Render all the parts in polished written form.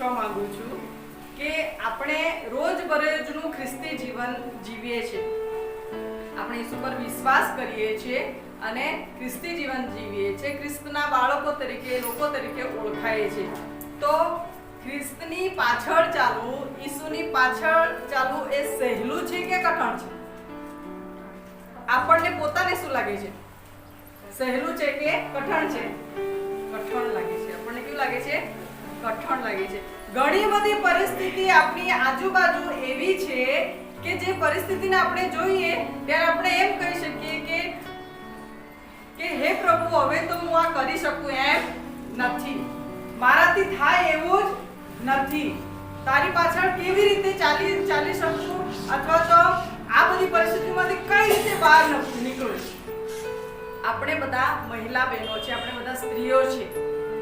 પૂછવા માંગુ છું કે આપણે રોજબરોજનું ખ્રિસ્તી જીવન જીવીએ છીએ, આપણે ઈસુ પર વિશ્વાસ કરીએ છીએ અને ખ્રિસ્તી જીવન જીવીએ છીએ, ખ્રિસ્તના બાળકો તરીકે, લોકો તરીકે ઓળખાઈએ છીએ. તો ખ્રિસ્તની પાછળ ચાલવું, ઈસુની પાછળ ચાલવું એ સહેલું છે કે કઠણ છે? આપણને પોતાને શું લાગે છે? સહેલું છે કે કઠણ છે? કઠણ લાગે છે. આપણને કેવું લાગે છે? કઠણ લાગે છે. ઘણી બધી પરિસ્થિતિ આપણી આજુબાજુ એવી છે કે જે પરિસ્થિતિને આપણે જોઈએ ત્યારે આપણે એમ કહી શકીએ કે હે પ્રભુ, હવે તો હું આ કરી શકું એમ નથી, મારાથી થાય એવું જ નથી, તારી પાછળ કેવી રીતે ચાલી શકું, અથવા તો આ બધી પરિસ્થિતિમાંથી કઈ રીતે બહાર નીકળું. આપણે બધા મહિલા બહેનો છે, આપણે બધા સ્ત્રીઓ છે,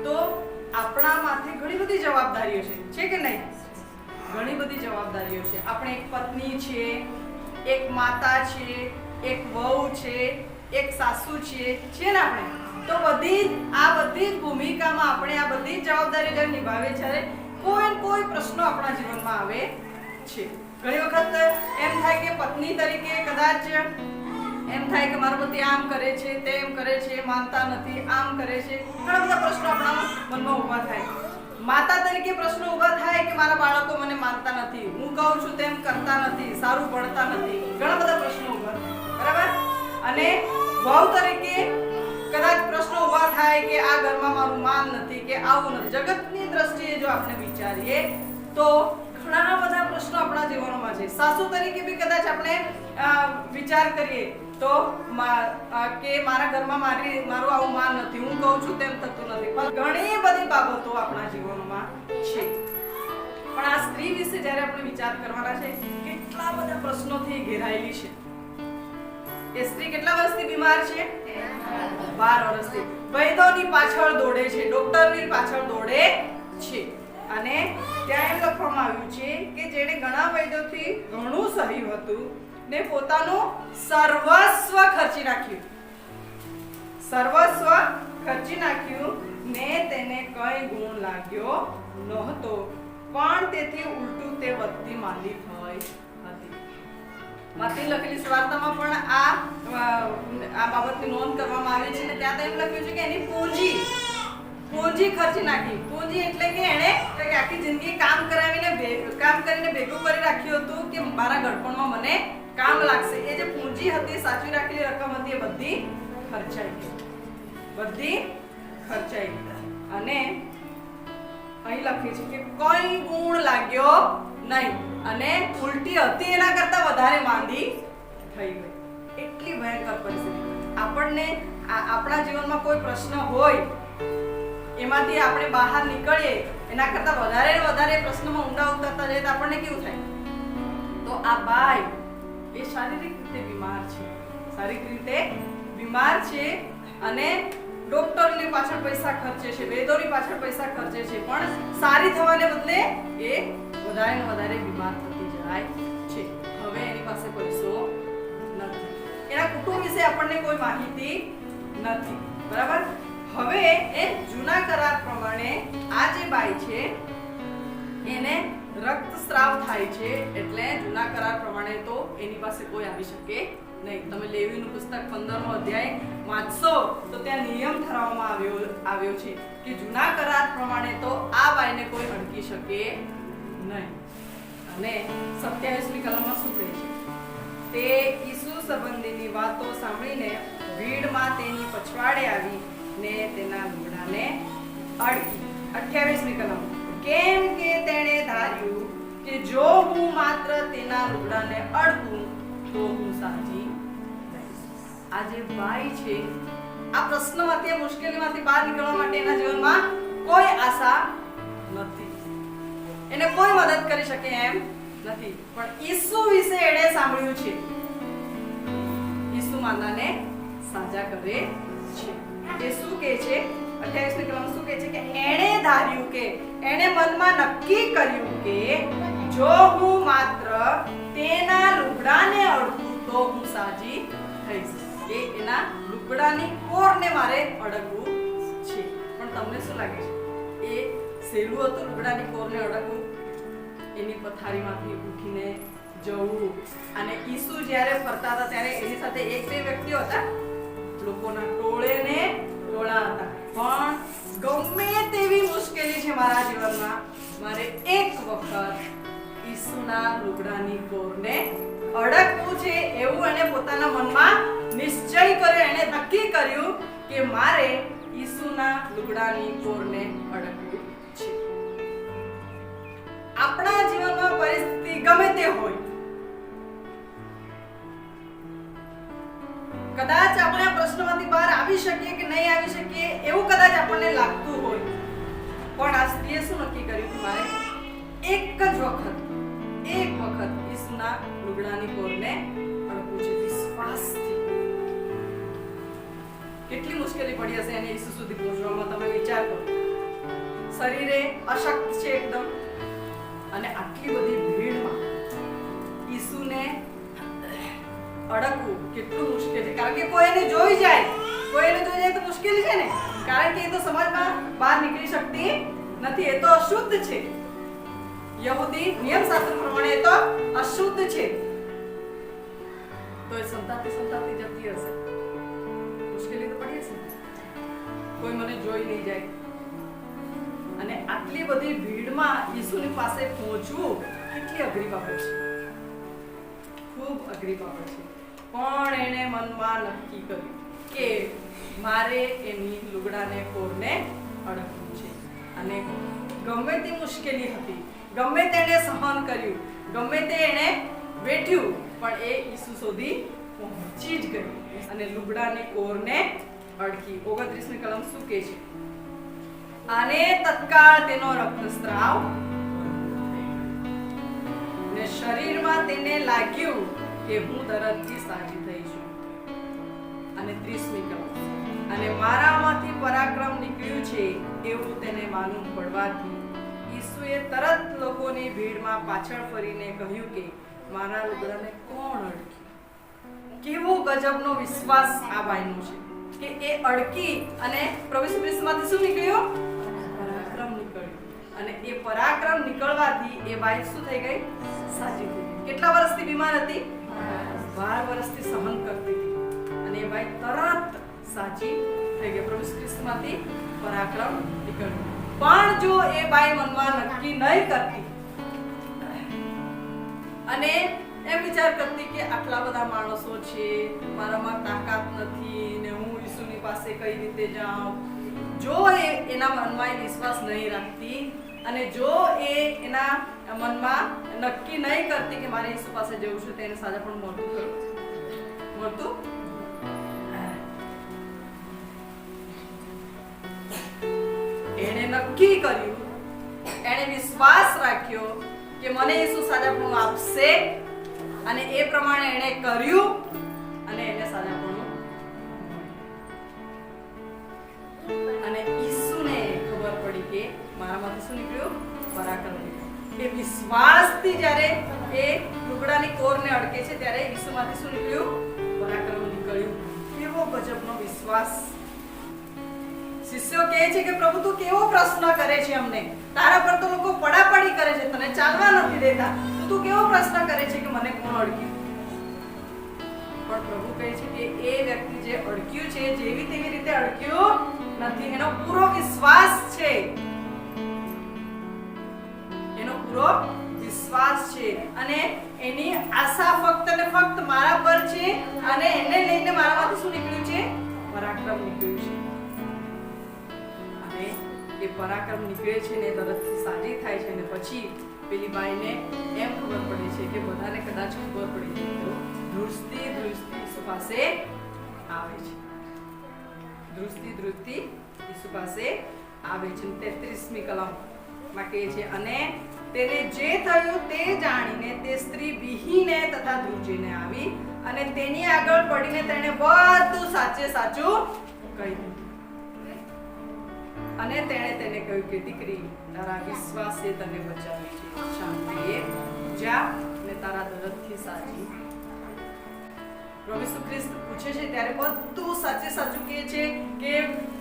તો આપણા માથે ઘણી બધી જવાબદારીઓ છે કે નહીં? ઘણી બધી જવાબદારીઓ છે. આપણે એક પત્ની છે, એક માતા છે, એક વહુ છે, એક સાસુ છે ને આપણે. તો બધી જ ભૂમિકામાં આપણે આ બધી જ જવાબદારી જ્યારે નિભાવે છે, કોઈ પ્રશ્નો આપણા જીવનમાં આવે છે. ઘણી વખત એમ થાય કે પત્ની તરીકે કદાચ એમ થાય કે મારો પતિ આમ કરે છે, તેમ કરે છે, માનતા નથી, આમ કરે છે. ઘણા બધા પ્રશ્નો આપણા મનમાં ઊભા થાય. માતા તરીકે પ્રશ્નો ઊભા થાય કે મારા બાળકો મને માનતા નથી, હું કહું છું તેમ કરતા નથી, સારું ભણતા નથી. ઘણા બધા પ્રશ્નો ઊભા થાય, બરાબર? અને વહુ તરીકે કદાચ પ્રશ્નો ઊભા થાય કે આ ઘરમાં મારું માન નથી, કે આવું નથી. જગતની દ્રષ્ટિએ જો આપણે વિચારીએ તો ઘણા બધા પ્રશ્નો આપણા જીવનમાં છે. સાસુ તરીકે બી કદાચ આપણે વિચાર કરીએ તો કે મારા ઘરમાં મારું આવું માન નથી, હું કહું છું તેમ થતું નથી. પણ ઘણી બધી બાબતો આપણા જીવનમાં છે. પણ આ સ્ત્રી વિશે જ્યારે આપણે વિચાર કરવાના છે, કેટલા બધા પ્રશ્નોથી ઘેરાયેલી છે. એ સ્ત્રી કેટલા વર્ષથી બીમાર છે? 12 વર્ષથી. વૈદ્યોની પાછળ દોડે છે, ડોક્ટરની પાછળ દોડે છે. અને ત્યાં એમ લખવામાં આવ્યું છે કે જેણે ઘણા વૈદ્યોથી ઘણું સહ્યું હતું ને પોતાનું સર્વસ્વ ખર્ચી નાખ્યું ને તેને કઈ ગુણ લાગ્યો નહોતો, પણ તેથી ઉલટું તે વધતી માંદી થઈ હતી. માથી લખેલી સુવાર્તામાં પણ આ બાબતની નોંધ કરવામાં આવી છે. ને ત્યાં તો એમ લખ્યું છે કે એની પૂંજી ખર્ચી નાખી. પૂંજી એટલે કે એણે આખી જિંદગી કામ કરીને ભેગું કરી રાખ્યું હતું કે મારા ગળપણમાં મને કામ લાગશે. એ જે પૂંજી હતી, સાચવી રાખેલી રકમ હતી, એ બધી ખર્ચાઈ ગઈ. અને અહીં લખ્યું છે કે કોઈ ગુણ લાગ્યો નહીં, અને ઉલટી હતી એના કરતા વધારે માંદી થઈ ગઈ. એટલી ભયંકર પરિસ્થિતિ. આપણને આપણા જીવનમાં કોઈ પ્રશ્ન હોય, એમાંથી આપણે બહાર નીકળીએ, એના કરતા વધારે પ્રશ્નમાં ઊંડા ઉતરતા જઈએ તો આપણને કેવું થાય? તો આ બાઈ એ શારીરિક રીતે બીમાર છે અને ડોક્ટરની પાછળ પૈસા ખર્ચે છે, વૈદ્યોની પાછળ પૈસા ખર્ચે છે, પણ સારી થવાને બદલે એ વધારે બીમાર થતી જાય છે. હવે એની પાસે પૈસો નથી, એના કુટુંબ વિશે આપણને કોઈ માહિતી નથી, બરાબર? હવે એ જૂના કરાર પ્રમાણે આ જે બાઈ છે એને રક્તસ્રાવ થાય છે, એટલે જૂના કરાર પ્રમાણે તો એની પાસે કોઈ આવી શકે નહીં. તમે લેવીનું પુસ્તક 15મો અધ્યાય વાંચશો તો ત્યાં નિયમ ઠરાવવામાં આવ્યો છે કે જૂના કરાર પ્રમાણે તો આ બાઈને કોઈ અડકી શકે નહીં. અને 27મી કલમમાં શું કહે છે? તે ઈસુ સંબંધીની વાતો સાંભળીને ભીડમાં તેની પછવાડે આવી ને તેના લુગડાને અડકી. 28મી કલમ. કેમ કે તેણે ધાર્યું કે જો હું માત્ર તેના લુગડાને અડકું તો હું સાજી રહીશ. આ જે બાઈ છે, આ પ્રશ્નમાંથી, આ મુશ્કેલીમાંથી બહાર નીકળવા માટે એના જીવનમાં કોઈ આશા નથી, એને કોઈ મદદ કરી શકે એમ નથી. પણ ઈસુ વિશે એણે સાંભળ્યું છે, ઈસુ માતાને સાજા કરે છે. એ શું કહે છે? 28મી કલમ શું કહે છે કે એણે ધાર્યું, કે એણે મનમાં નક્કી કર્યું કે જો હું માત્ર તેના લુગડાને અડકું તો હું સાજી થઈશ. કે એના લુગડાની કોરને મારે અડકવું છે. પણ તમને શું લાગે છે? એ સહેલું હતું લુગડાની કોરને અડકવું, એની પથારીમાંથી ઉઠીને જવું. અને ઈસુ જ્યારે ફરતા હતા ત્યારે એની સાથે એક બે વ્યક્તિઓ હતા, લોકોના ટોળે ને ટોળા હતા. પણ ગમે તેવી મુશ્કેલી છે મારા જીવનમાં, મારે એક વખત ઈસુના લુગડાની કોરને અડકવું છે એવું એને પોતાના મનમાં નિશ્ચય કર્યો. એને નક્કી કર્યું કે મારે ઈસુના લુગડાની કોરને અડકવું છે. આપણા જીવનમાં પરિસ્થિતિ ગમે તે હોય, કદાચ આપણે આ પ્રશ્નમાંથી બહાર આવી શકીએ કે નહીં આવી શકીએ એવું કદાચ આપણને લાગતું હોય, પણ આ સ્ત્રીએ શું નક્કી કર્યું કે મારે એક વખત ઈસુના લુગડાની કોરને અડકવું છે વિશ્વાસથી. કેટલી મુશ્કેલી પડી હશે એને ઈસુ સુધી પહોંચવામાં, તમે વિચાર કરો. શરીરે અશક્ત છે એકદમ, અને આટલી બધી ભીડમાં ઈસુને અડકવું કેટલું મુશ્કેલ છે. કારણ કે કોઈ એને જોઈ જાય તો મુશ્કેલી છે ને, કારણ કે એ તો સમાજમાં બહાર નીકળી શકતી નથી, એ તો અશુદ્ધ છે. યહૂદી નિયમશાસ્ત્ર પ્રમાણે એ તો અશુદ્ધ છે. તો એ સંતાતી જતી હશે, મુશ્કેલી તો પડી હશે. કોઈ મને જોઈ નહીં જાય, અને આટલી બધી ભીડમાં ઈસુની પાસે પહોંચવું કેટલી અઘરી બાબત છે, ખૂબ અઘરી બાબત છે. પણ એને મનમાં નક્કી કર્યું કે મારે એની લુગડાને કોરને અડકવું છે. અને ગમે તે મુશ્કેલી હતી, ગમે તેણે સહન કર્યું, ગમે તે એને વેઠ્યું, પણ એ ઈસુ સુધી પહોંચી જ ગઈ અને લુગડાની કોરને અડકી. 29મી કલમ શું કહે છે? અને તત્કાળ તેનો રક્તસ્રાવ ને શરીરમાં તેને લાગ્યું કે હું તરતથી સાજી થઈ છું. અને 30મી કલમ, અને મારામાંથી પરાક્રમ નીકળ્યું છે એવું તેને માલુમ પડવાથી ઈસુએ તરત લોકોની ભીડમાં પાછળ ફરીને કહ્યું કે મારા લુગડાને કોણ અડક્યું? કેવો ગજબનો વિશ્વાસ આ બાઈનો છે કે એ અડકી અને પ્રભુ ઈસુ ખ્રિસ્તમાંથી શું નીકળ્યું? પરાક્રમ નીકળ્યું. અને એ પરાક્રમ નીકળવાથી એ બાઈ શું થઈ ગઈ? સાજી થઈ ગઈ. કેટલા વર્ષથી બીમાર હતી? 12 વર્ષથી સહન કરતી હતી, અને એ બાઈ તરત સાજી થઈ ગઈ. પ્રભુ ઈસુ ખ્રિસ્તમાંથી પરાક્રમ નીકળ્યું. પણ જો એ બાઈ મનમાં નક્કી નહીં કરતી અને એમ વિચાર કરતી કે આટલા બધા માણસો છે, મારામાં તાકાત નથી ને હું ઈસુની પાસે કઈ રીતે જાઉં, જો એ એના મનમાં વિશ્વાસ નહીં રાખતી અને જો એ એના મનમાં નક્કી નહીં કરતી કે મારે ઈસુ પાસે જવું છે, તેને સાજા પણ મળતું એને નક્કી કર્યું, એને વિશ્વાસ રાખ્યો કે મને ઈસુ સાજાપણું આપશે, અને એ પ્રમાણે એને કર્યું અને એને સાજાપણું. અને ઈસુને ખબર પડી કે મારામાંથી શું નીકળ્યું? પરાક્રમ નીકળ્યું. એ વિશ્વાસથી જ્યારે એ લુગડાની કોરને અડકે છે ત્યારે ઈસુમાંથી શું નીકળ્યું? પરાક્રમ નીકળ્યું. કેવો ગજબનો વિશ્વાસ. શિષ્યો કહે છે કે પ્રભુ તું કેવો પ્રશ્ન કરે છે અમને, તારા પર તો લોકો પડાપડી કરે છે, તને ચાલવા નથી દેતા, તો તું કેવો પ્રશ્ન કરે છે કે મને કોણ અડક્યું? પણ પ્રભુ કહે છે કે એ વ્યક્તિ જે અડક્યું છે જેવી તેવી રીતે અડક્યું નથી, એનો પૂરો વિશ્વાસ છે, એનો પૂરો વિશ્વાસ છે, અને એની આશા ફક્ત ને ફક્ત મારા પર છે, અને એને લઈને મારામાંથી શું નીકળ્યું છે? પરાક્રમ નીકળ્યું છે. એ પરાક્રમ નીકળે છે ને તરતથી સાજી થાય છે, અને પછી પેલી બાઈને એમ ખબર પડે છે કે બધાને કદાચ ખબર પડી જાય તો ધ્રુજતી ઈસુ પાસે આવે છે. ધ્રુજતી ઈસુ પાસે આવે છે. 33મી કલમમાં કહે છે, અને તેને જે થયું તે જાણીને તે સ્ત્રી બિહીને તથા ધ્રુજીને આવી અને તેની આગળ પડીને તેણે બધું સાચું કહી દીધું. અને તેણે તેને કહ્યું કે દીકરી, તારા વિશ્વાસે તને બચાવી છે, શાંતિએ જા ને તારા દર્દથી સાજી. પ્રભુ ઈસુ ખ્રિસ્ત પૂછે છે ત્યારે બધું સાચું કહે છે કે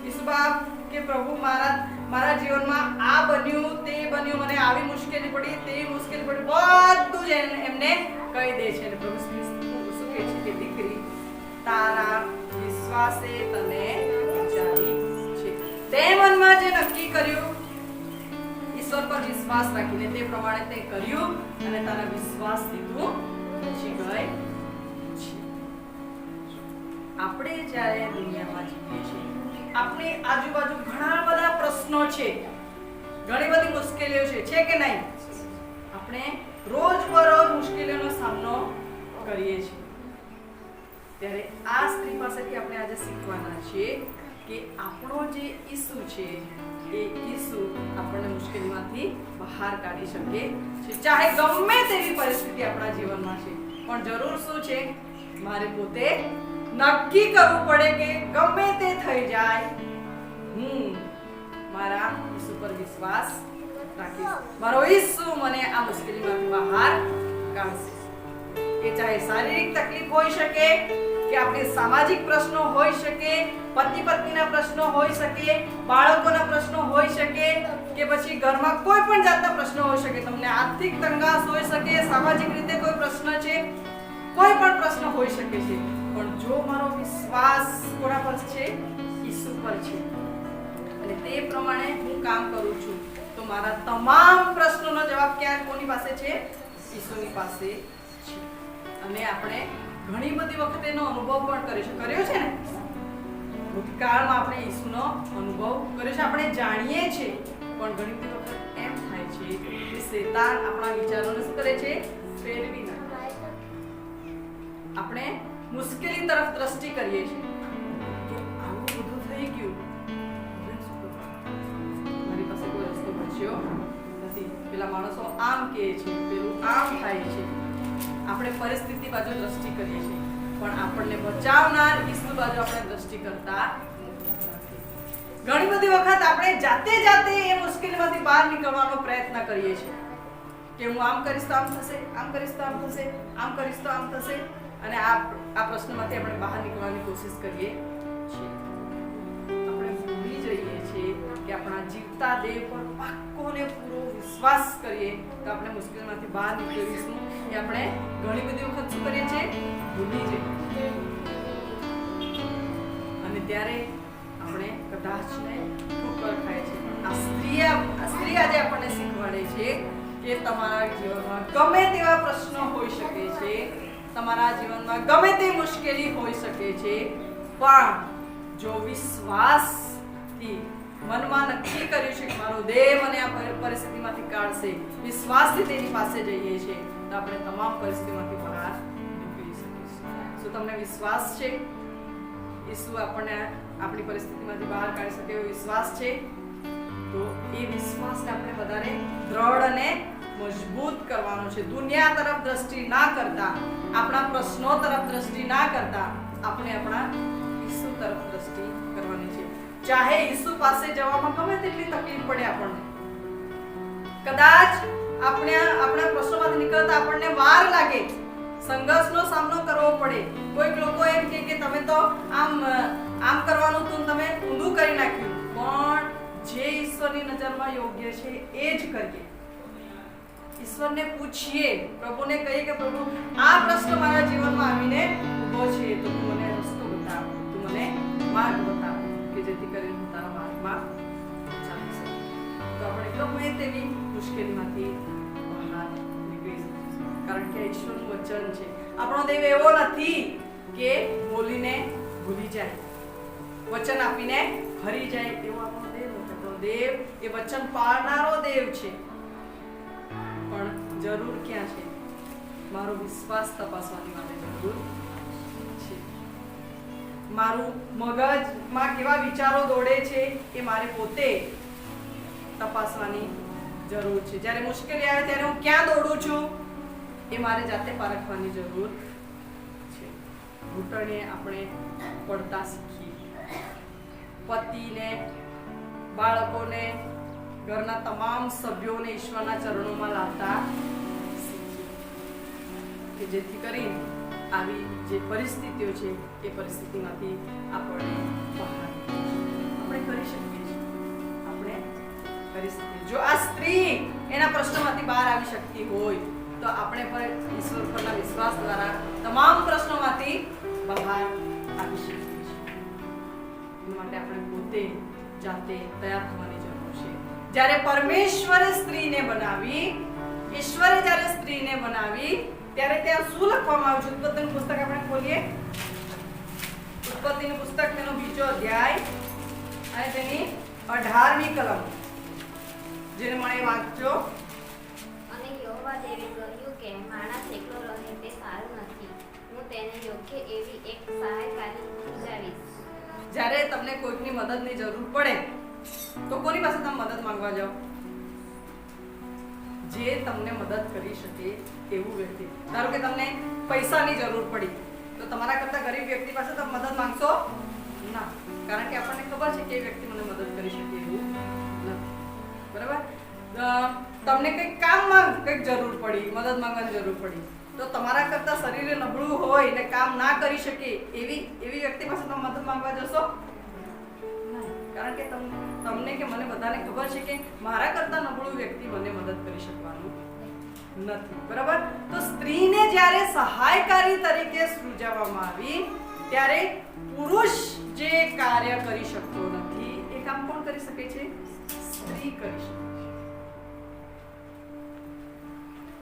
ઈસુ બાપ કે પ્રભુ મારા મારા જીવનમાં આ બન્યું, તે બન્યું, મને આવી મુશ્કેલી પડી, તેવી મુશ્કેલી પડી, બધું જ એમને કહી દે છે. અને પ્રભુ શું કહે છે કે દીકરી, તારા વિશ્વાસે તને બચાવી છે. તે મનમાં જે નક્કી કર્યું, ઈશ્વર પર વિશ્વાસ રાખીને તે પ્રમાણે તે કર્યું અને તારા વિશ્વાસથી તું બચી ગઈ છે. આપણે જ્યારે દુનિયામાં જીવીએ છીએ, આપણી આજુબાજુ ઘણા બધા પ્રશ્નો છે, ઘણી બધી મુશ્કેલીઓ છે કે નહીં? આપણે રોજબરોજ મુશ્કેલીઓનો સામનો કરીએ છીએ. ત્યારે આ સ્ત્રી પાસેથી આપણે આજે શીખવાના છીએ કે આપણો જે ઈસુ છે એ ઈસુ આપણને મુશ્કેલીમાંથી બહાર કાઢી શકે છે. ચાહે ગમે તેવી પરિસ્થિતિ આપણા જીવનમાં છે, પણ જરૂર શું છે? મારે પોતે નક્કી કરવું પડે કે ગમે તે થઈ જાય, હું મારા ઈસુ પર વિશ્વાસ રાખીશ. મારો ઈસુ મને આ મુશ્કેલીમાંથી બહાર કાઢશે. એ ચાહે શારીરિક તકલીફ હોઈ શકે કે આપણે સામાજિક પ્રશ્નો હોઈ શકે, પતિ પત્નીના પ્રશ્નો હોઈ શકે, બાળકોના પ્રશ્નો હોઈ શકે, કે પછી ઘરમાં કોઈ પણ જાતના પ્રશ્નો હોઈ શકે, તમને આર્થિક તંગાસ હોઈ શકે, સામાજિક રીતે કોઈ પ્રશ્ન છે, કોઈ પણ પ્રશ્ન હોઈ શકે છે. પણ જો મારો વિશ્વાસ કોના પર છે? ઈસુ પર છે, અને તે પ્રમાણે હું કામ કરું છું, તો મારા તમામ પ્રશ્નોનો જવાબ ક્યાં કોની પાસે છે? ઈસુની પાસે છે. અને આપણે ઘણી બધી વખત એનો અનુભવ પણ કર્યો છે ને. ભૂતકાળમાં આપણે ઈસુનો અનુભવ કર્યો છે, આપણે જાણીએ છીએ, પણ ઘણી બધી વખત એમ થાય છે કે શેતાન આપણા વિચારોને શું કરે છે? ફેરવી નાખે. આપણે મુશ્કેલી તરફ દ્રષ્ટિ કરીએ છીએ કે આવું બધું થઈ ગયું, મારી પાસે કોઈ રસ્તો બચ્યો નથી, પેલા માણસો આમ કહે છે, પેલું આમ થાય છે. આપણે પરિસ્થિતિ બાજુ દ્રષ્ટિ કરીએ છીએ, પણ આપણને બચાવનાર ઈસુ બાજુ આપણે દ્રષ્ટિ કરતા નથી. ઘણી બધી વખત આપણે જાતે એ મુશ્કેલીમાંથી બહાર નીકળવાનો પ્રયત્ન કરીએ છીએ કે હું આમ કરીશ તો આમ થશે, આમ કરીશ તો આમ થશે, આમ કરીશ તો આમ થશે, અને આ પ્રશ્નમાંથી આપણે બહાર નીકળવાની કોશિશ કરીએ છીએ. આપણે ભૂલી જઈએ છીએ કે આપણા જીવતા દેહ પર પાક્કો ને પૂરો વિશ્વાસ કરીએ તો આપણે મુશ્કેલીમાંથી બહાર નીકળીશું. એ આપણે ઘણી બધી વખત શું કરીએ છીએ? ભૂલી જઈએ. અને ત્યારે આપણે કદાચ ને ઠોકર ખાય છે. આ સ્ત્રી આજે આપણને શીખવાડે છે કે તમારા જીવનમાં ગમે તેવા પ્રશ્નો હોઈ શકે છે, તમારા જીવનમાં ગમે તે મુશ્કેલી હોઈ શકે છે, પણ જો વિશ્વાસથી મનમાં નક્કી કર્યું છે કે મારો દેહ મને આ પરિસ્થિતિમાંથી કાઢશે, વિશ્વાસથી તેની પાસે જઈએ છીએ, તો આપણે તમામ પરિસ્થિતિમાંથી બહાર નીકળી શકીશું. શું તમને વિશ્વાસ છે ઈસુ આપણને આપણી પરિસ્થિતિમાંથી બહાર કાઢી શકે એવો વિશ્વાસ છે? તો એ વિશ્વાસને આપણે વધારે દ્રઢ અને મજબૂત કરવાનો છે. દુનિયા તરફ દ્રષ્ટિ ના કરતા, આપણા પ્રશ્નો તરફ દ્રષ્ટિ ના કરતા, આપણે આપણા ઈસુ તરફ દ્રષ્ટિ કરવાની છે. ચાહે ઈસુ પાસે જવામાં ગમે તેટલી તકલીફ પડે, આપણને કદાચ આપણા પ્રશ્નોમાંથી નીકળતા આપણને વાર લાગે, સંઘર્ષનો સામનો કરવો પડે. કોઈક લોકો એમ કે તમે તો આમ કરવાનું હતું, તમે ઊંધું કરી નાખ્યું. પણ જે ઈશ્વરની નજરમાં યોગ્ય છે એ જ કરીએ. ઈશ્વરને પૂછીએ, પ્રભુને કહીએ કે પ્રભુ આ પ્રશ્ન મારા જીવનમાં આવીને ઊભો છે, તો તું મને રસ્તો બતાવ, તું મને માર્ગ બતાવ, કે જેથી કરીને હું તારા માર્ગમાં ચાલી શકું. તો આપણે ગમે તેવી મુશ્કેલીમાંથી બહાર નીકળી શકીશું, કારણ કે ઈશ્વરનું વચન છે. આપણો દેવ એવો નથી કે બોલીને ભૂલી જાય, વચન આપીને હરી જાય, એવો આપણો દેવ નથી. આપણો દેવ એ વચન પાળનારો દેવ છે. પણ જરૂર ક્યાં છે? મારો વિશ્વાસ તપાસવાની માટે જરૂર છે. મારું મગજમાં કેવા વિચારો દોડે છે એ મારે પોતે તપાસવાની જરૂર છે. જ્યારે મુશ્કેલી આવે ત્યારે હું ક્યાં દોડું છું એ મારે જાતે પારખવાની જરૂર છે. ઘૂંટણે આપણે પડતા શીખીએ, પતિને, બાળકોને, ઘરના તમામ સભ્યોને ઈશ્વરના ચરણોમાં લાવતા શીખીએ, કે જેથી કરીને આવી જે પરિસ્થિતિઓ છે એ પરિસ્થિતિમાંથી આપણે બહાર આપણે કરી શકીએ છીએ. આપણે કરી શકીએ. જો આ સ્ત્રી એના પ્રશ્નોમાંથી બહાર આવી શકતી હોય તો આપણે પણ ઈશ્વર પરના વિશ્વાસ દ્વારા તમામ પ્રશ્નોમાંથી બહાર આવી શકીએ છીએ. એ માટે આપણે પોતે જાતે તૈયાર થવાની જરૂર છે. જ્યારે પરમેશ્વરે સ્ત્રીને બનાવી, ઈશ્વરે જ્યારે સ્ત્રીને બનાવી ત્યારે ત્યાં શું લખવામાં આવ્યું છે? ઉત્પત્તિનું પુસ્તક આપણે ખોલીએ. ઉત્પત્તિનું પુસ્તક તેનો 2જો અધ્યાય અને તેની 18મી કલમ. જેને મને વાંચજો. અને યહોવા દેવે કહ્યું કે માણસ એકલો રહે તે સારું નથી, હું તેને યોગ્ય એવી એક સહાયકારી સૂજાવીશ. જ્યારે તમને કોઈકની મદદની જરૂર પડે તો કોની પાસે તમે મદદ માંગવા જાઓ? જે તમને મદદ કરી શકે એવું વ્યક્તિ. ધારો કે તમને પૈસાની જરૂર પડી તો તમારા કરતા ગરીબ વ્યક્તિ પાસે તમે મદદ માંગશો ના, કારણ કે આપણને ખબર છે કે એ વ્યક્તિ મને મદદ કરી શકે એવું નથી. બરાબર? તમને કંઈક કામમાં કંઈક જરૂર પડી, મદદ માંગવાની જરૂર પડી તો તમારા કરતા શરીરે નબળું હોય ને કામ ના કરી શકે એવી વ્યક્તિ પાસે તમે મદદ માંગવા જશો? કારણ કે તમને કે મને બધાને ખબર છે કે મારા કરતા નબળું વ્યક્તિ મને મદદ કરી શકવાનું નથી. બરાબર? તો સ્ત્રીને જ્યારે સહાયકારી તરીકે સૃજાવવામાં આવી ત્યારે પુરુષ જે કાર્ય કરી શકતો નથી એ કામ કોણ કરી શકે છે? સ્ત્રી કરી શકે.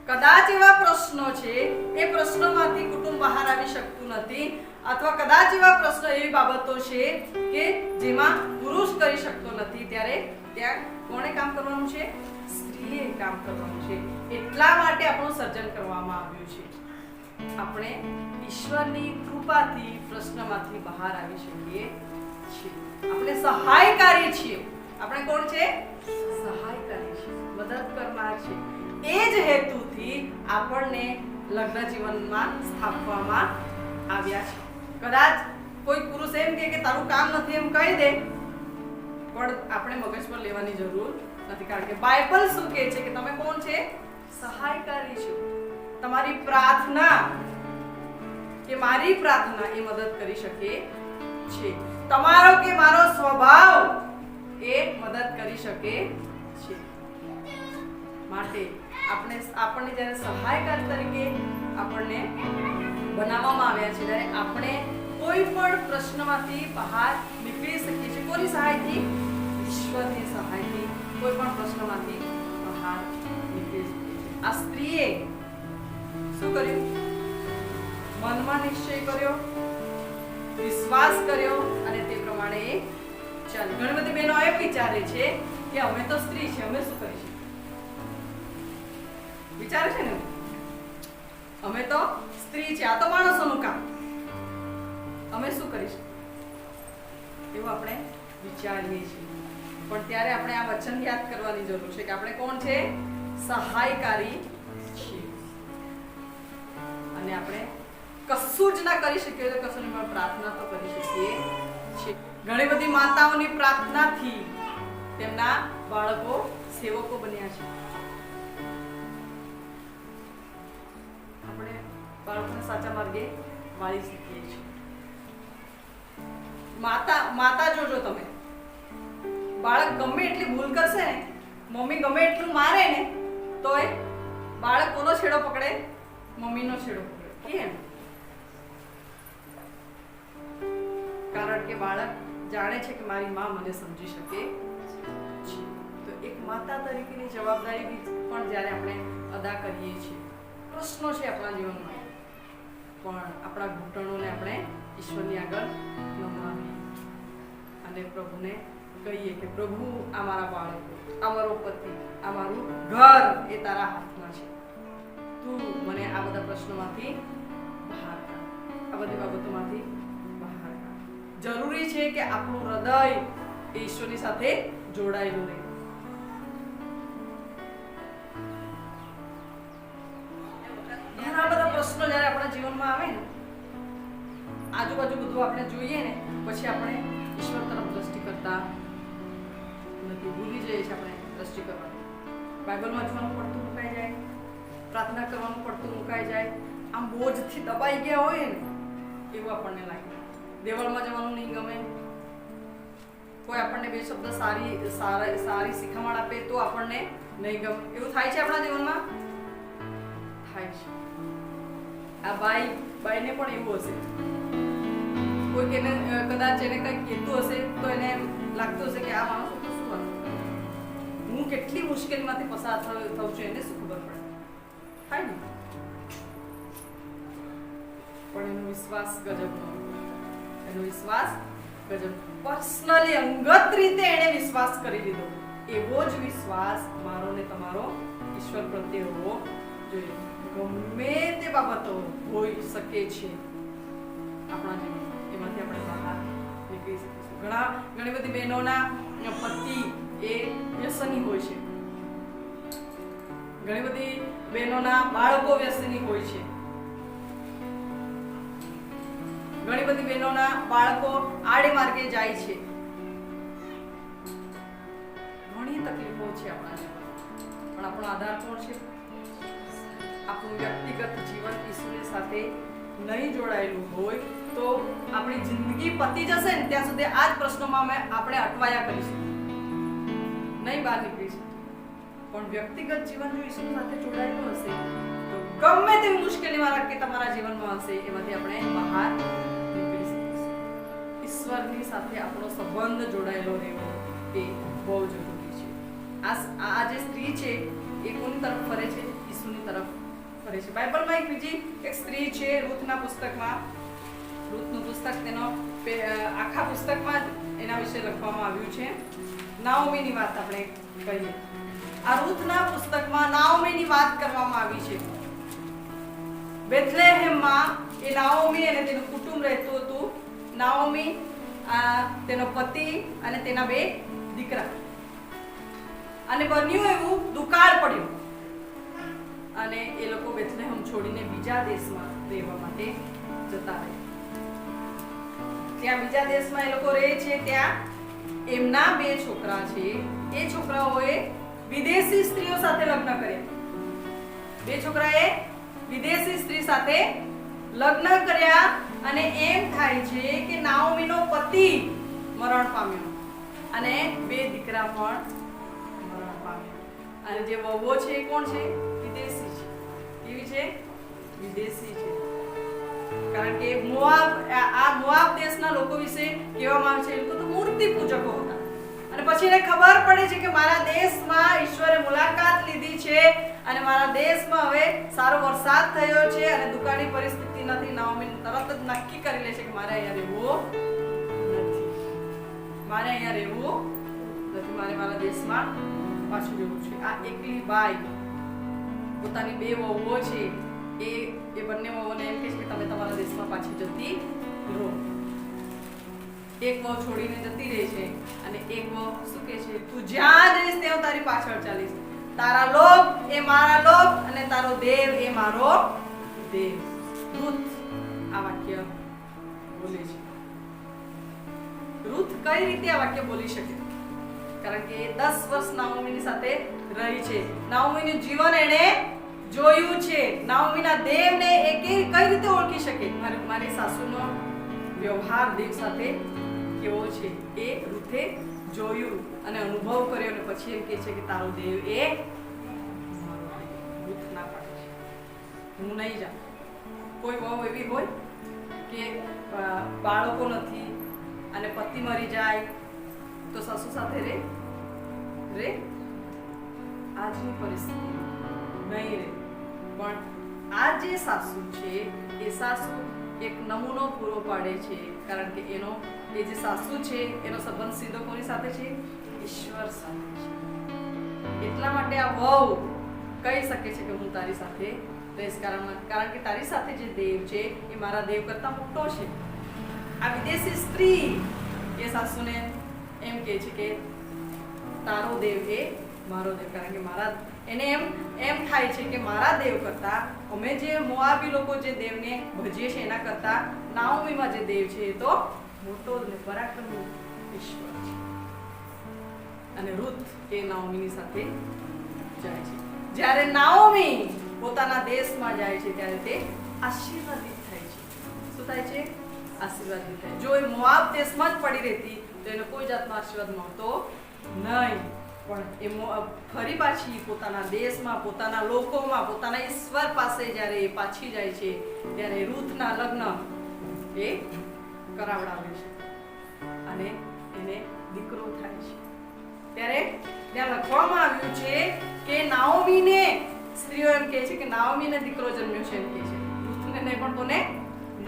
કદાચ એવા પ્રશ્નો છે એ પ્રશ્નોમાંથી કુટુંબ બહાર આવી શકતું નથી, અથવા કદાચ એવા પ્રશ્નો એવી બાબતો છે કે જેમાં પુરુષ કરી શકતો નથી, ત્યારે ત્યાં કોણે કામ કરવાનું છે? સ્ત્રીએ કામ કરવાનું છે. એટલા માટે આપણું સર્જન કરવામાં આવ્યું છે. આપણે ઈશ્વરની કૃપાથી પ્રશ્નમાંથી બહાર આવી શકીએ છીએ. આપણે સહાયકારી છીએ. આપણે કોણ છે? સહાયકારી છીએ, મદદ કરનાર છે. એ જ હેતુથી આપણને લગ્ન જીવનમાં સ્થાપવામાં આવ્યા છે. કદાચ કોઈ પુરુષ એમ કે તારું કામ નથી એમ કહી દે, પણ આપણે મગજ પર લેવાની જરૂર નથી, કારણ કે બાઇબલ શું કહે છે કે તમે કોણ છે? સહાયકારી છો. તમારી પ્રાર્થના કે મારી પ્રાર્થના એ મદદ કરી શકે છે. તમારો કે મારો સ્વભાવ એ મદદ કરી શકે છે. માટે આપણને જ્યારે સહાયકાર તરીકે આપણને બનાવવામાં આવ્યા છે ત્યારે આપણે કોઈ પણ પ્રશ્નમાંથી બહાર નીકળી શકીએ છીએ. કોની સહાયથી? ઈશ્વરની સહાયથી કોઈ પણ પ્રશ્નમાંથી બહાર નીકળી શકીએ છીએ. આ સ્ત્રીએ શું કર્યું? મનમાં નિશ્ચય કર્યો, વિશ્વાસ કર્યો અને તે પ્રમાણે એ ચાલી. ઘણી બધી બહેનો એમ વિચારે છે કે અમે તો સ્ત્રી છે, અમે શું કરીશું? વિચારે છે ને, અમે તો સ્ત્રી છે, આ તો માણસોનું કામ, અમે શું કરીશું? એવું આપણે વિચારીએ છીએ. પણ ત્યારે આપણે આ વચન યાદ કરવાની જરૂર છે કે આપણે કોણ છે? સહાયકારી છીએ. અને આપણે કશું જ ના કરી શકીએ તો કશું નહીં, પણ પ્રાર્થના તો કરી શકીએ છીએ. ઘણી બધી માતાઓની પ્રાર્થનાથી તેમના બાળકો સેવકો બન્યા છે. આપણે બાળકોને સાચા માર્ગે વાળી શકીએ છીએ. માતા જોજો તમે, બાળક ગમે એટલી ભૂલ કરશે ને, મમ્મી ગમે એટલું મારે ને તોય બાળક કોનો છેડો પકડે? મમ્મીનો છેડો પકડે. કેમ? કારણ કે બાળક જાણે છે કે મારી માં મને સમજી શકે છે. તો એક માતા તરીકેની જવાબદારી પણ જ્યારે આપણે અદા કરીએ છીએ. પ્રશ્નો છે આપણા જીવનમાં, પણ આપણા ઘૂંટણોને આપણે ઈશ્વરની આગળ નમાવીએ અને પ્રભુને કહીએ કે પ્રભુ, આ મારા બાળકો, આ મારો પતિ, આ મારું ઘર એ તારા હાથમાં છે. તું મને આ બધા પ્રશ્નોમાંથી બહાર કાઢ, આ બધી બાબતોમાંથી બહાર કાઢ. જરૂરી છે કે આપણું હૃદય એ ઈશ્વરની સાથે જોડાયેલું રહે. ઘણા બધા પ્રશ્નો જ્યારે આપણા જીવનમાં આવે ને, આજુબાજુ બધું આપણે જોઈએ ને, પછી આપણે ઈશ્વર તરફ દ્રષ્ટિ કરતા નથી, ભૂલી જઈએ છીએ આપણે દ્રષ્ટિ કરવાની. બાઇબલમાં વાંચવાનું પડતું મુકાઈ જાય, પ્રાર્થના કરવાનું પડતું મુકાઈ જાય, આમ બોજથી દબાઈ ગયા હોય ને એવું આપણને લાગે. દેવળમાં જવાનું નહીં ગમે, કોઈ આપણને બે શબ્દ સારી શીખામણ આપે તો આપણને નહીં ગમે. એવું થાય છે આપણા જીવનમાં? થાય છે. આ બાઈને પણ એવું હશે. કોઈ એને કદાચ એને કંઈક કીધું હશે તો એને લાગતું હશે કે આ માણસ તો શું વાત, હું કેટલી મુશ્કેલીમાંથી પસાર થઉં છું, એને શું ખબર પડે. થાય ને? પણ એનો વિશ્વાસ ગજબનો, એનો વિશ્વાસ ગજબ. પર્સનલી અંગત રીતે એને વિશ્વાસ કરી લીધો. એવો જ વિશ્વાસ મારો ને તમારો ઈશ્વર પ્રત્યે હોવો જોઈએ. ગમે તે બાબતો હોઈ શકે છે આપણા જીવનમાં, એમાંથી આપણે બહાર નીકળી શકીશું. ઘણી બધી બહેનોના પતિ એ વ્યસની હોય છે. ઘણી બધી બહેનોના બાળકો વ્યસની હોય છે. ઘણી બધી બહેનોના બાળકો આડે માર્ગે જાય છે. ઘણી તકલીફો છે આપણા જીવનમાં, પણ આપણો આધાર કોણ છે? આપણું વ્યક્તિગત જીવન ઈશ્વર સાથે નહીં જોડાયેલું હોય તો આપણી જિંદગી પતી જશે ને ત્યાં સુધી આ જ પ્રશ્નોમાં આપણે અટવાયા કરીશું, નહીં બહાર નીકળી શકીએ. પણ વ્યક્તિગત જીવન જો ઈશ્વર સાથે જોડાયેલું હશે તો ગમે તેવી મુશ્કેલીમાં કે તમારા જીવનમાં હશે એમાંથી આપણે બહાર નીકળી શકીશું. ઈશ્વરની સાથે આપણો સંબંધ જોડાયેલો રહેવો એ બહુ જરૂરી છે. આ જે સ્ત્રી છે એ કોની તરફ ફરે છે? ઈસુની તરફ ફરે છે. બાઇબલમાં એક સ્ત્રી છે, રૂથના પુસ્તકમાં. રૂથનું પુસ્તક તેનો આખા પુસ્તકમાં એના વિશે લખવામાં આવ્યું છે. નાઓમીની વાત આપણે કહીએ. આ રૂથના પુસ્તકમાં નાઓમીની વાત કરવામાં આવી છે. બેથલેહેમમાં એ નાઓમી અને તેનું કુટુંબ રહેતું હતું. નાઓમી, તેનો પતિ અને તેના 2 દીકરા. અને બન્યું એવું દુકાળ પડ્યું અને એ લોકો બેથલેહેમ છોડીને બીજા દેશમાં રહેવા માટે જતા રહ્યા. ત્યાં બીજા દેશમાં એ લોકો રહે છે. ત્યાં એમના 2 છોકરા છે. એ છોકરાઓએ વિદેશી સ્ત્રીઓ સાથે લગ્ન કર્યા. 2 છોકરાએ વિદેશી સ્ત્રી સાથે લગ્ન કર્યા અને એમ થાય છે કે નાઓમીનો પતિ મરણ પામ્યો અને 2 દીકરા પણ મરણ પામ્યા. અને જે વહુઓ છે એ કોણ છે? વિદેશી છે. કેવી છે? વિદેશી છે. કારણ કે મોઆબ દેશના લોકો વિશે કહેવામાં આવે છે એ લોકો તો મૂર્તિ પૂજકો હતા. અને પછી એને ખબર પડે છે કે મારા દેશમાં ઈશ્વરે મુલાકાત લીધી છે અને મારા દેશમાં હવે સારો વરસાદ થયો છે અને દુકાળની પરિસ્થિતિ નથી. નાઓમી તરત જ નક્કી કરી લે છે કે મારે અહીંયા રહેવું નથી. મારે મારા દેશમાં પાછું જવું છે. આ એકલી બાઈ પોતાની 2 વહુઓ છે એ બંને વહુઓને એમ કહે છે કે તમે તમારા દેશમાં પાછી જતી રહો. એક વહુ છોડીને જતી રહે છે અને એક વહુ શું કહે છે? તું જ્યાં જઈશ ત્યાં તારી પાછળ ચાલીશ. તારા લોભ એ મારા લોભ અને તારો દેવ એ મારો દેવ. રૂથ આ વાક્ય બોલે છે. રૂથ કઈ રીતે આ વાક્ય બોલી શકે? કારણ કે 10 વર્ષ નાઓમીની સાથે રહી છે. નાઓમીનું જીવન એને જોયું છે. નાઓમીના દેવને એ કઈ રીતે ઓળખી શકે? મારી સાસુનો વ્યવહાર દેવ સાથે કેવો છે એ રૂથે જોયું અને અનુભવ કર્યો અને પછી એમ કહે છે કે તારો દેવ એ રૂથ ના પાડે છે. હું નહીં જાઉં. કોઈ વહુ એવી હોય કે બાળકો નથી અને પતિ મરી જાય તો સાસુ સાથે રે આજની પરિસ્થિતિ નહીં રે. પણ આ જે સાસુ છે એ સાસુ એક નમૂનો પૂરો પાડે છે. કારણ કે એ જે સાસુ છે એનો સંબંધ સીધો કોની સાથે છે? ઈશ્વર સાથે છે. એટલા માટે આ વહુ કહી શકે છે કે હું તારી સાથે રહીશ. કારણ કે તારી સાથે જે દેવ છે એ મારા દેવ કરતા મોટો છે. આ વિદેશી સ્ત્રી એ સાસુને એમ કહે છે કે તારો દેવ એ મારો દેવ. કારણ કે એને એમ થાય છે કે મારા દેવ કરતા અમે જે મોઆબી લોકો જે દેવને ભજીએ છીએ એના કરતા નાઓમીમાં જે દેવ છે એ તો મોટો અને પરાક્રમી ઈશ્વર છે. અને રૂથ એ નાઓમીની સાથે જાય છે. જ્યારે નાઓમી પોતાના દેશમાં જાય છે ત્યારે તે આશીર્વાદિત થાય છે. શું થાય છે? આશીર્વાદિત થાય. જો એ મોઆબ દેશમાં જ પડી રહેતી તો તો એને કોઈ જાતનો આશીર્વાદ મળતો નહીં. પણ એ ફરી પાછી પોતાના દેશમાં, પોતાના લોકોમાં, પોતાના ઈશ્વર પાસે જ્યારે એ પાછી જાય છે ત્યારે રૂથના લગ્ન એ કરાવડાવે છે અને એને દીકરો થાય છે. ત્યારે ત્યાં લખવામાં આવ્યું છે કે નાઓમીને, સ્ત્રીઓ એમ કહે છે કે નાઓમીને દીકરો જન્મ્યો છે, એમ કહે છે. રૂથને નહીં પણ કોને?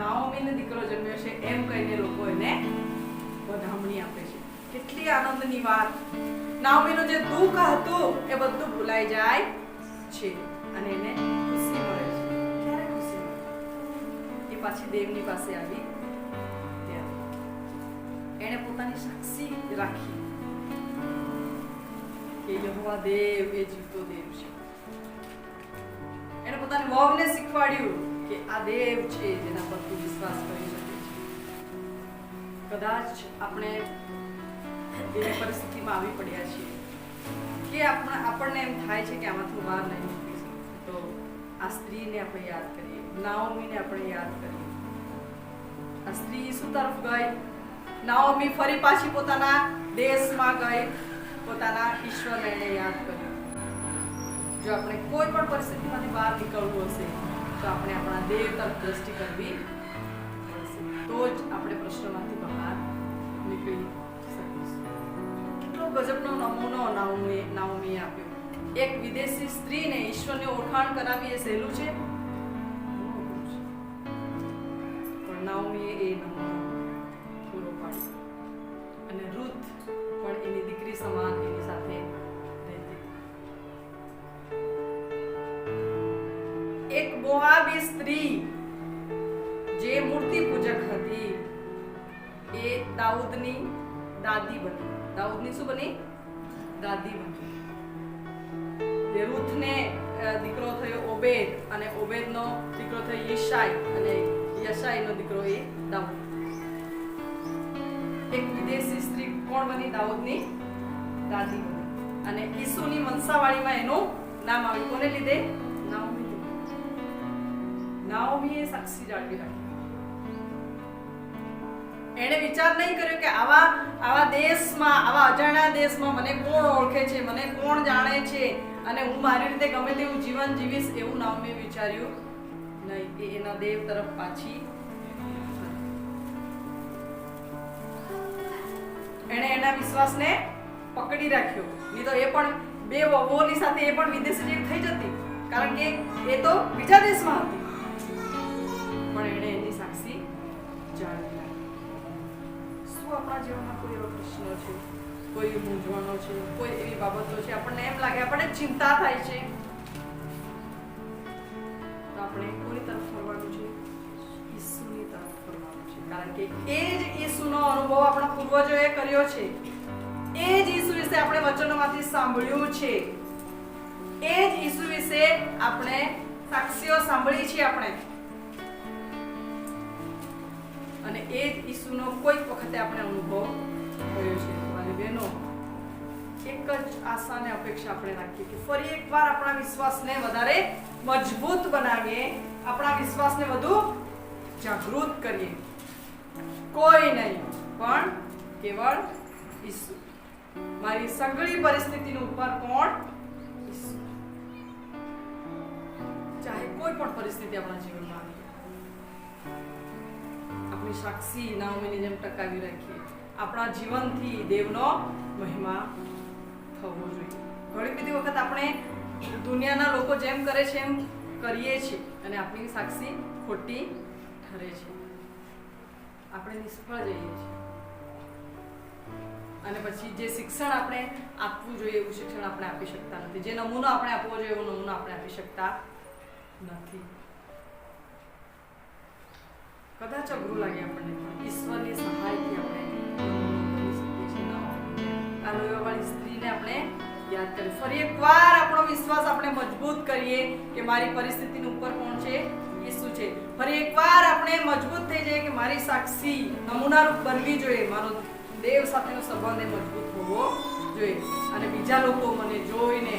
નાઓમીને દીકરો જન્મ્યો છે એમ કહીને લોકો એને વધામણી આપે છે. કેટલી આનંદની વાત! નાઓમીનું જે દુઃખ હતું એ બધું ભૂલાઈ જાય છે અને એને ખુશી મળે છે. ક્યારે ખુશી મળે? એ પાછી દેવની પાસે આવી ત્યારે એને પોતાની સાક્ષી રાખી કે યહોવા દેવ એ જીવતો દેવ છે. એને પોતાની વહુને શીખવાડ્યું કે આ દેવ છે જેના પર તું વિશ્વાસ કરી શકે છે. કદાચ આપણે એવી પરિસ્થિતિમાં આવી પડ્યા છીએ કે આપણને એમ થાય છે કે આમાંથી બહાર નહીં નીકળી શકીએ, તો આ સ્ત્રીને આપણે યાદ કરીએ, નાઓમીને આપણે યાદ કરીએ. આ સ્ત્રી શું તરફ ગઈ? નાઓમી ફરી પાછી પોતાના દેશમાં ગઈ, પોતાના ઈશ્વરને એને યાદ કર્યું. જો આપણે કોઈ પણ પરિસ્થિતિમાંથી બહાર નીકળવું હશે તો આપણે આપણા દેવ તરફ દ્રષ્ટિ કરવી પડશે, તો જ આપણે પ્રશ્નમાંથી બહાર નીકળી શકીશું. કેટલો ગજબનો નમૂનો નાઓમીએ આપ્યો. એક વિદેશી સ્ત્રીને ઈશ્વરની ઓળખાણ કરાવી એ સહેલું છે? પણ નાઓમીએ એ નમૂનો પૂરો પાડ્યો અને રૂથ પણ એની દીકરી સમાન એની સાથે રહેતી. એક મોઆબી સ્ત્રી જે મૂર્તિ પૂજક હતી એ દાઉદની દાદી બની. દાઉદની શું બની? દાદી બની. રૂથને દીકરો થયો ઓબેદ અને ઓબેદનો દીકરો થયો યશાઈ અને યશાઈનો દીકરો એ દાઉદ. એક વિદેશી સ્ત્રી કોણ બની? દાઉદની દાદી બની અને ઈસુની વંશાવળીમાં એનું નામ આવ્યું. કોને લીધે? નાઓમી લીધે. નાઓમીએ સાક્ષી જાળવી રાખી. એણે વિચાર નહીં કર્યો કે આવા દેશમાં, આવા અજાણ્યા દેશમાં મને કોણ ઓળખે છે, મને કોણ જાણે છે અને હું મારી રીતે ગમે તેવું જીવન જીવીશ, એવું નાઓમીએ વિચાર્યું નહીં. એ એના દેવ તરફ પાછી એણે એના વિશ્વાસને પકડી રાખ્યો. નહીં તો એ પણ બે વહુઓની સાથે એ પણ વિદેશી જેવી થઈ જતી, કારણ કે એ તો બીજા દેશમાં હતી. પણ એણે એની સાક્ષી જાળવી રાખી. શું આપણા જીવનમાં કોઈ એવો પ્રશ્ન છે, કોઈ મૂંઝવણો છે, કોઈ એવી બાબતો છે, આપણને એમ લાગે, આપણને ચિંતા થાય છે, તો આપણે કોની તરફ ફરવાનું છે? ઈસુની તરફ ફરવાનું છે. કારણ કે એ જ ઈસુનો અનુભવ આપણા પૂર્વજોએ કર્યો છે. એ જ ઈસુ વિશે આપણે વચનોમાંથી સાંભળ્યું છે. એ જ ઈસુ વિશે આપણે સાક્ષીઓ સાંભળી છે આપણે. અને એ જ ઈસુનો કોઈક વખતે આપણે અનુભવ કર્યો છે. મારી બહેનો, એક જ આશા અને અપેક્ષા આપણે રાખીએ કે ફરી એકવાર આપણા વિશ્વાસને વધારે મજબૂત બનાવીએ, આપણા વિશ્વાસને વધુ જાગૃત કરીએ. કોઈ નહીં પણ કેવળ ઈસુ. મારી સગળી પરિસ્થિતિનું ઉપર કોણ? ઈસુ. ચાહે કોઈ પણ પરિસ્થિતિ આપણા જીવનમાં આવે, આપણી સાક્ષી નાઓમીની જેમ ટકાવી રાખીએ. આપણા જીવનથી દેવનો મહિમા થવો જોઈએ. ઘણી બધી વખત આપણે દુનિયાના લોકો જેમ કરે છે એમ કરીએ છીએ અને આપણી સાક્ષી ખોટી ઠરે છે. આપણે નિષ્ફળ જઈએ છીએ અને પછી જે શિક્ષણ આપણે આપવું જોઈએ એવું શિક્ષણ આપણે આપી શકતા નથી. જે નમૂનો આપણે આપવો જોઈએ એવો નમૂનો આપણે આપી શકતા નથી. કદાચ અઘરું લાગે આપણને, પણ ઈશ્વરની સહાયથી આપણે બની શકીએ છીએ. આ લોહીવાળી સ્ત્રીને આપણે યાદ કરીએ. ફરી એકવાર આપણો વિશ્વાસ આપણે મજબૂત કરીએ કે મારી પરિસ્થિતિનું ઉપર કોણ છે? ઈસુ છે. ફરી એકવાર આપણે મજબૂત થઈ જઈએ કે મારી સાક્ષી નમૂનારૂપ બનવી જોઈએ. મારો દેવ સાથેનો સંબંધ એ મજબૂત હોવો જોઈએ અને બીજા લોકો મને જોઈને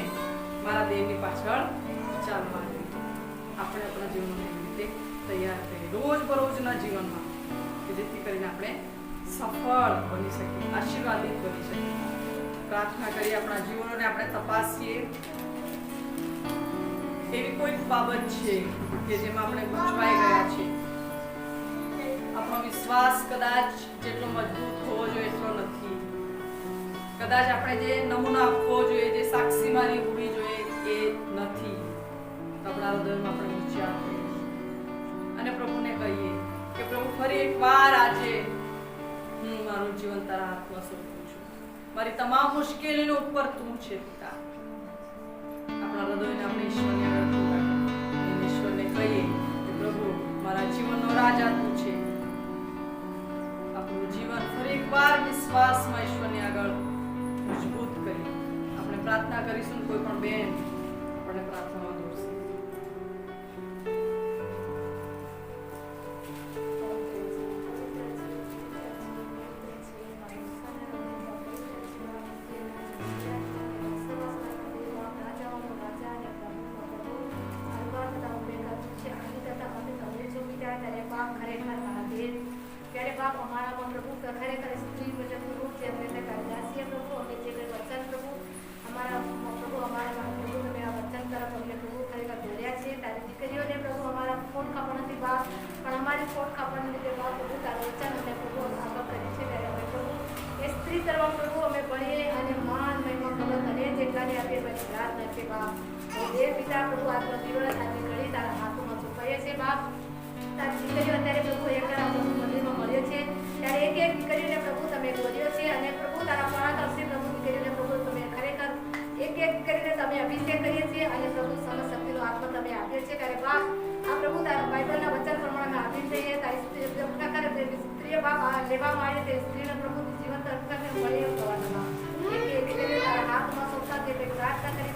મારા દેવની પાછળ ચાલવા જોઈએ. આપણે આપણા જીવનને એવી રીતે તૈયાર કરીએ રોજ બરોજના જીવનમાં કે જેથી કરીને આપણે સફળ બની શકીએ, આશીર્વાદિત બની શકીએ. પ્રાર્થના કરી આપણા જીવનોને આપણે તપાસીએ. એવી કોઈ બાબત છે કે જેમાં આપણે ગૂંચવાઈ ગયા છે? આપણો વિશ્વાસ કદાચ જેટલો મજબૂત હોવો જોઈએ એટલો નથી. કદાચ આપણે જે નમૂનો આપવો જોઈએ, જે સાક્ષી મારી હોવી જોઈએ એ નથી. આપણા હૃદયમાં આપણે વિચાર કરીએ અને પ્રભુને કહીએ કે પ્રભુ ફરી એકવાર આજે હું મારું જીવન તારા હાથમાં સોંપું છું. મારી તમામ મુશ્કેલીનો ઉપર તું છે પિતા. આપણા હૃદયને આપણે ઈશ્વરને આગળ રાખીએ અને ઈશ્વરને કહીએ કે પ્રભુ મારા જીવનનો રાજા તું છે. આપણું જીવન ફરી એકવાર વિશ્વાસમાં ઈશ્વરની આગળ મજબૂત કરી આપણે પ્રાર્થના કરીશું. કોઈ પણ બેન આપણે પ્રાર્થનામાં દોરશે. ત્યારે બાપ અમારામાં પ્રભુ ખરેખર સ્ત્રી મુજબ પ્રભુ જે અમને દાસીએ પ્રભુ અમે જે કંઈ વચન પ્રભુ અમારા પ્રભુ અમારા પ્રભુ તમે આ વચન તરફ અમને પ્રભુ ખરેખર દોર્યા છે. તારી દીકરીઓને પ્રભુ અમારા ખોટ ખાપણથી બાપ પણ અમારી ખોટ ખાપણને લીધે બાપ પ્રભુ તારું વચન અમે પ્રભુ આગળ કરી છે. ત્યારે અમે પ્રભુ એ સ્ત્રી તરફ પ્રભુ અમે ભણીએ અને માન મહિમા ખબર તને જેટલાને આપીએ પછી પ્રાર્થના છે બાપ. એ પિતા પ્રભુ આજનો દિવસ આજની ઘડી તારા હાથોમાં સોંપાઈએ છે બાપ. તારી દીકરીઓ અત્યારે પ્રભુ એકલા પ્રભુ મંદિરમાં મળ્યો છે ત્યારે એક એક દીકરીઓને પ્રભુ તમે દોર્યો છે અને પ્રભુ તારા પરાક્રમથી પ્રભુ દીકરીઓને પ્રભુ તમે ખરેખર એક એક દીકરીને તમે અભિષેક કરીએ છીએ અને પ્રભુ સમશક્તિનો આત્મા તમે આપ્યો છે. ત્યારે બાપ આ પ્રભુ તારા બાઇબલના વચન પ્રમાણે આધીન થઈએ. તારી સ્ત્રીઓ બાપ આ લેવામાં આવે તે સ્ત્રીને પ્રભુ જીવંત રક્ષકને મળે એવું થવાનું બાપ. એક એક દીકરીને તારા હાથમાં સોંપતા તે પ્રાર્થના કરી